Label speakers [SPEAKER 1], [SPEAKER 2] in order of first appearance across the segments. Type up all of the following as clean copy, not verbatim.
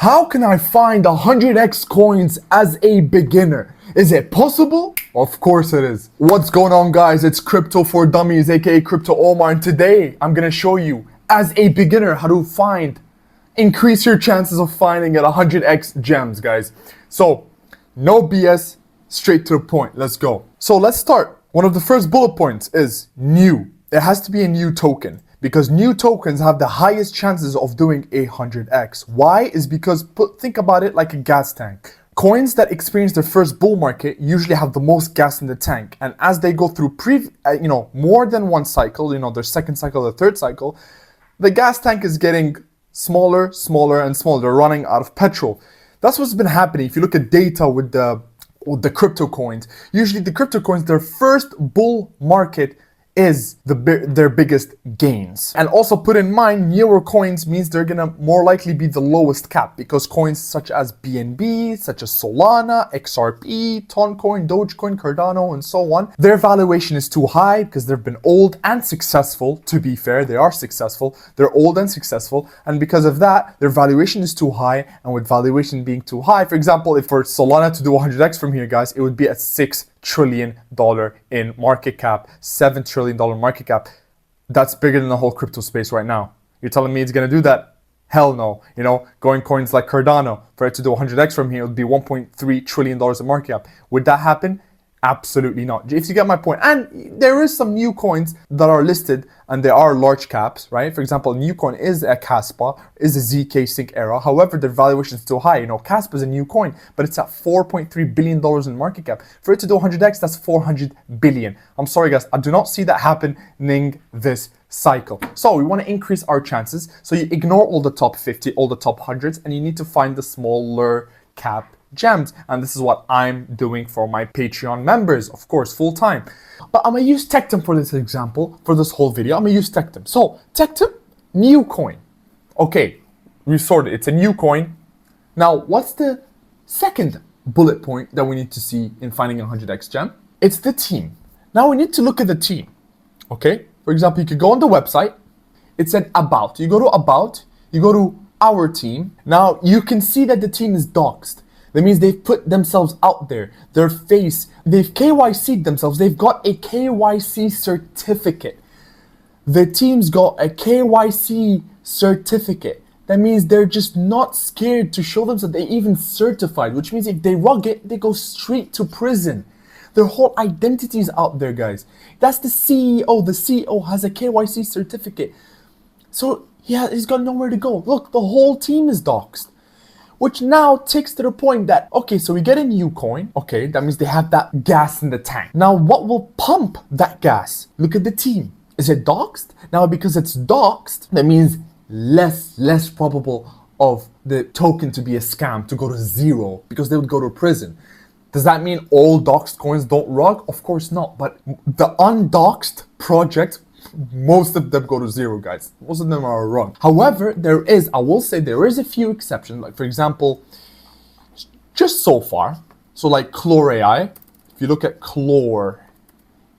[SPEAKER 1] How can I find 100x coins as a beginner? Is it possible? Of course it is. What's going on, guys? It's Crypto for Dummies, aka Crypto Omar, and today I'm gonna show you as a beginner how to increase your chances of finding at 100x gems, guys. So no BS, straight to the point. Let's go. So let's start. One of the first bullet points is new. It has to be a new token, because new tokens have the highest chances of doing 100x. Why? Is because think about it like a gas tank. Coins that experience their first bull market usually have the most gas in the tank, and as they go through more than one cycle, their second cycle, the third cycle, the gas tank is getting smaller, smaller, and smaller. They're running out of petrol. That's what's been happening. If you look at data with the crypto coins, usually the crypto coins, their first bull market is their biggest gains. And also put in mind, newer coins means they're gonna more likely be the lowest cap, because coins such as BNB, such as Solana, XRP, Toncoin, Dogecoin, Cardano, and so on, their valuation is too high because they've been old and successful. To be fair, they are successful. They're old and successful, and because of that, their valuation is too high. And with valuation being too high, for example, if for Solana to do 100x from here, guys, it would be at $6 trillion in market cap, $7 trillion market cap. That's bigger than the whole crypto space right now. You're telling me it's gonna do that? Hell no. Going coins like Cardano, for it to do 100x from here, it would be $1.3 trillion in market cap. Would that happen? Absolutely not. If you get my point. And there is some new coins that are listed and they are large caps, right? For example, a new coin is a Caspa, is a ZK Sync Era. However, their valuation is still high. Caspa is a new coin, but it's at $4.3 billion in market cap. For it to do 100x, that's 400 billion. I'm sorry, guys. I do not see that happening this cycle. So we want to increase our chances. So you ignore all the top 50, all the top hundreds, and you need to find the smaller cap gems, and this is what I'm doing for my Patreon members, of course, full time. But I'm gonna use Tectum for this example, for this whole video. I'm gonna use Tectum. So Tectum, new coin. Okay, we sorted. It's a new coin. Now, what's the second bullet point that we need to see in finding a 100x gem? It's the team. Now we need to look at the team. Okay, for example, you could go on the website. It said about. You go to about. You go to our team. Now you can see that the team is doxed. That means they've put themselves out there, their face, they've KYC'd themselves, they've got a KYC certificate. The team's got a KYC certificate. That means they're just not scared to show themselves, they're even certified, which means if they rug it, they go straight to prison. Their whole identity is out there, guys. That's the CEO. The CEO has a KYC certificate. So yeah, he's got nowhere to go. Look, the whole team is doxed. Which now takes to the point that, okay, so we get a new coin. Okay, that means they have that gas in the tank. Now, what will pump that gas? Look at the team. Is it doxed? Now, because it's doxed, that means less probable of the token to be a scam, to go to zero, because they would go to prison. Does that mean all doxed coins don't rug? Of course not. But the undoxed project, most of them go to zero, guys. Most of them are wrong. However, I will say there is a few exceptions. Like, for example, just so far, so like Clore AI, if you look at Clore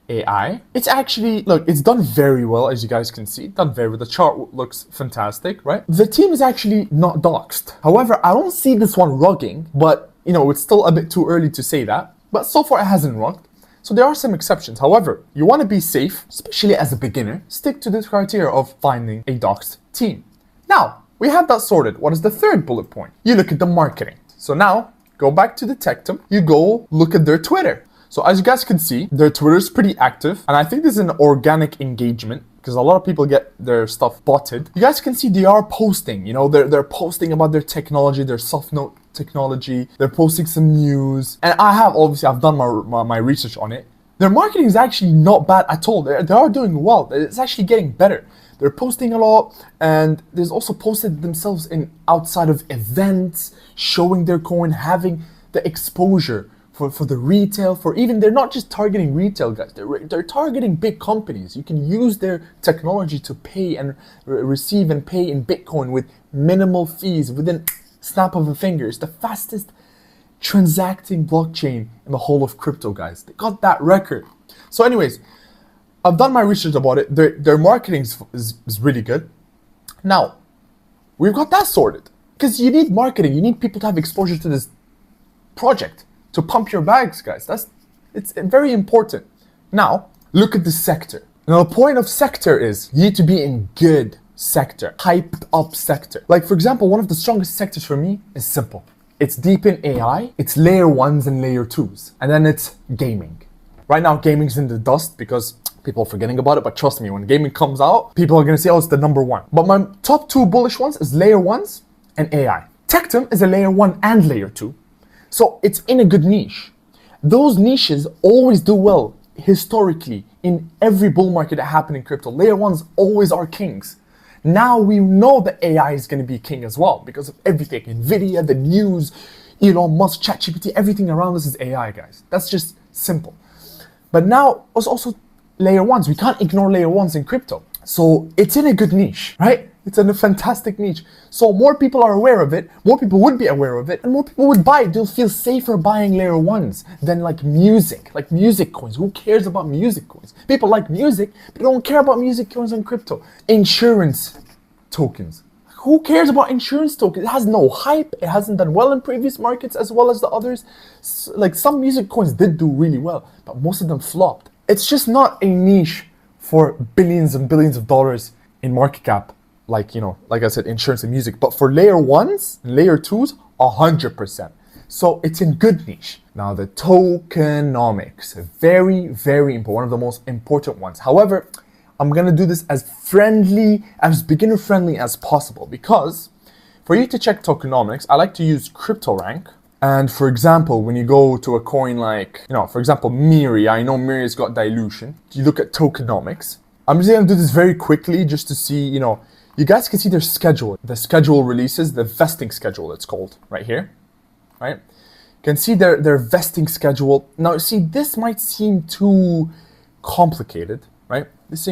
[SPEAKER 1] AI, it's actually, look, it's done very well, as you guys can see. Done very well. The chart looks fantastic, right? The team is actually not doxed. However, I don't see this one rugging, but it's still a bit too early to say that. But so far, it hasn't rugged. So there are some exceptions. However, you want to be safe, especially as a beginner, stick to this criteria of finding a doxed team. Now, we have that sorted. What is the third bullet point? You look at the marketing. So now, go back to the Tectum. You go look at their Twitter. So as you guys can see, their Twitter is pretty active. And I think this is an organic engagement, because a lot of people get their stuff botted. You guys can see they are posting. They're posting about their technology, their soft note technology. They're posting some news, and I've done my research on it. Their marketing is actually not bad at all. They are doing well. It's actually getting better. They're posting a lot, and there's also posted themselves in outside of events, showing their coin, having the exposure for the retail, they're not just targeting retail, guys. They're targeting big companies. You can use their technology to pay and receive and pay in Bitcoin with minimal fees within snap of a finger. It's the fastest transacting blockchain in the whole of crypto, guys. They got that record. So anyways, I've done my research about it. Their marketing is really good. Now, we've got that sorted. Because you need marketing, you need people to have exposure to this project, to pump your bags, guys. It's very important. Now, look at the sector. Now, the point of sector is you need to be in good sector, hyped up sector. Like, for example, one of the strongest sectors for me is simple. It's deep in AI, it's layer ones and layer twos, and then it's gaming. Right now, gaming's in the dust because people are forgetting about it, but trust me, when gaming comes out, people are gonna say, oh, it's the number one. But my top two bullish ones is layer ones and AI. Tectum is a layer one and layer two, so it's in a good niche. Those niches always do well historically in every bull market that happened in crypto. Layer ones always are kings. Now we know that AI is going to be king as well because of everything. Nvidia, the news, Elon Musk, ChatGPT, everything around us is AI, guys. That's just simple. But now it's also layer ones. We can't ignore layer ones in crypto. So it's in a good niche, right? It's in a fantastic niche. So more people are aware of it, more people would be aware of it, and more people would buy it. They'll feel safer buying layer ones than like music coins. Who cares about music coins? People like music, but don't care about music coins on crypto. Insurance tokens. Who cares about insurance tokens? It has no hype. It hasn't done well in previous markets as well as the others. Like some music coins did do really well, but most of them flopped. It's just not a niche for billions and billions of dollars in market cap. Like, you know, like I said, insurance and music. But for layer ones, layer twos, 100%. So it's in good niche. Now the tokenomics, very, very important, one of the most important ones. However, I'm gonna do this as beginner friendly as possible, because for you to check tokenomics, I like to use CryptoRank. And for example, when you go to a coin like, you know, for example, Miri, I know Miri's got dilution. You look at tokenomics. I'm just gonna do this very quickly just to see, you know, you guys can see their schedule, the schedule releases, the vesting schedule it's called right here, right? You can see their vesting schedule. Now, see, this might seem too complicated, right? This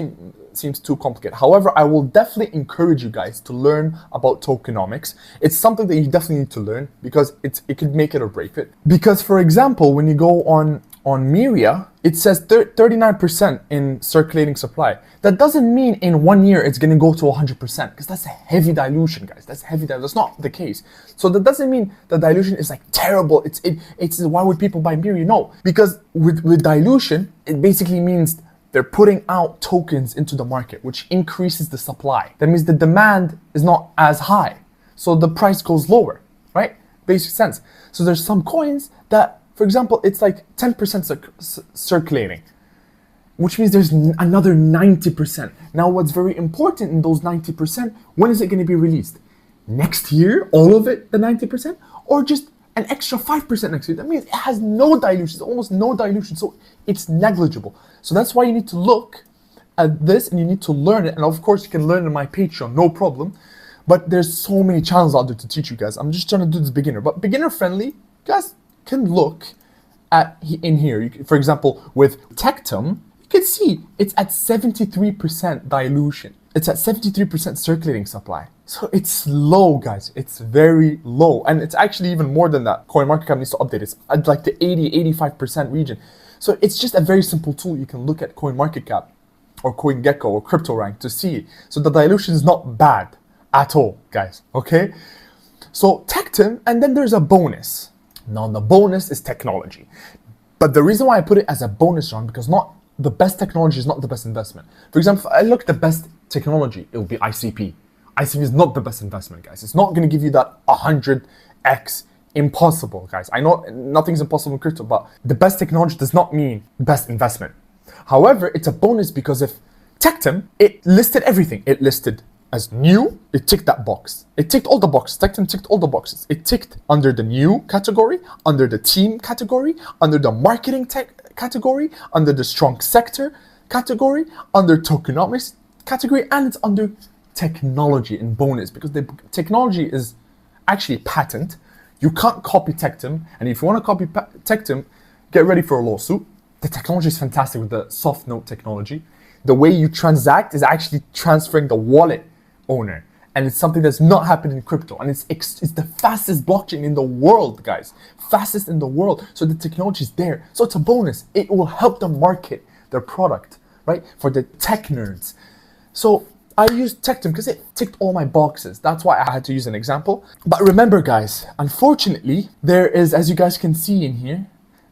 [SPEAKER 1] seems too complicated. However, I will definitely encourage you guys to learn about tokenomics. It's something that you definitely need to learn because it could make it or break it. Because, for example, when you go on Miria, it says 39% in circulating supply. That doesn't mean in 1 year it's gonna go to 100%, because that's a heavy dilution, guys. That's heavy dilution. That's not the case. So that doesn't mean the dilution is like terrible. It's why would people buy Miria? No, because with dilution, it basically means they're putting out tokens into the market, which increases the supply. That means the demand is not as high, so the price goes lower, right? Basic sense. So there's some coins that, for example, it's like 10% circulating, which means there's another 90%. Now, what's very important in those 90%, when is it going to be released? Next year, all of it, the 90%, or just an extra 5% next year? That means it has no dilution, almost no dilution, so it's negligible. So that's why you need to look at this and you need to learn it. And of course, you can learn it on my Patreon, no problem. But there's so many channels out there to teach you guys. I'm just trying to do this beginner, but beginner friendly. You guys can look at in here. For example, with Tectum, you can see it's at 73% dilution. It's at 73% circulating supply. So it's low, guys. It's very low. And it's actually even more than that. CoinMarketCap needs to update it. It's at like the 80-85% region. So it's just a very simple tool. You can look at CoinMarketCap or CoinGecko or CryptoRank to see. So the dilution is not bad at all, guys. Okay? So Tectum, and then there's a bonus. Now the bonus is technology. But the reason why I put it as a bonus round, because not the best technology is not the best investment. For example, if I look at the best technology, it will be ICP. ICP is not the best investment, guys. It's not going to give you that 100x. Impossible, guys. I know nothing's impossible in crypto, but the best technology does not mean best investment. However, it's a bonus because if Tectum, it listed everything. It listed as new, it ticked that box. It ticked all the boxes. Tectum ticked all the boxes. It ticked under the new category, under the team category, under the marketing tech category, under the strong sector category, under tokenomics category, and it's under technology and bonus because the technology is actually patent. You can't copy Tectum, and if you want to copy Tectum, get ready for a lawsuit. The technology is fantastic with the soft note technology. The way you transact is actually transferring the wallet owner, and it's something that's not happening in crypto, and it's the fastest blockchain in the world, guys. Fastest in the world. So the technology is there. So it's a bonus. It will help them market their product, right? For the tech nerds. So I used Tectum because it ticked all my boxes. That's why I had to use an example. But remember guys, unfortunately, there is, as you guys can see in here,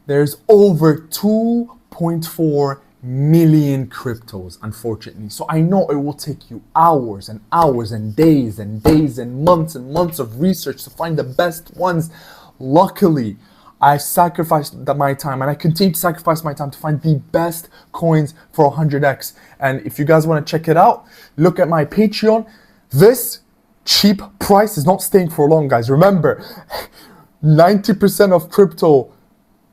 [SPEAKER 1] there's over 2.4 million cryptos, unfortunately. So I know it will take you hours and hours and days and days and months of research to find the best ones. Luckily, I sacrificed my time, and I continue to sacrifice my time to find the best coins for 100x. And if you guys want to check it out, look at my Patreon. This cheap price is not staying for long, guys. Remember, 90% of crypto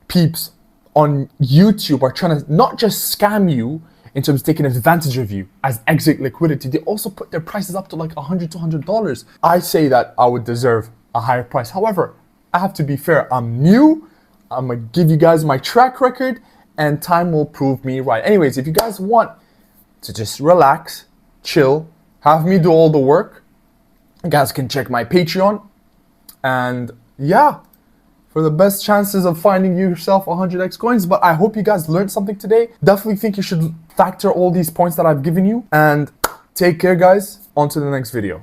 [SPEAKER 1] peeps on YouTube are trying to not just scam you in terms of taking advantage of you as exit liquidity, they also put their prices up to like $100, $200. I say that I would deserve a higher price. However, I have to be fair. I'm new. I'm gonna give you guys my track record, and time will prove me right. Anyways, if you guys want to just relax, chill, have me do all the work, you guys can check my Patreon. And yeah, for the best chances of finding yourself 100x coins. But I hope you guys learned something today. Definitely think you should factor all these points that I've given you. And take care, guys. On to the next video.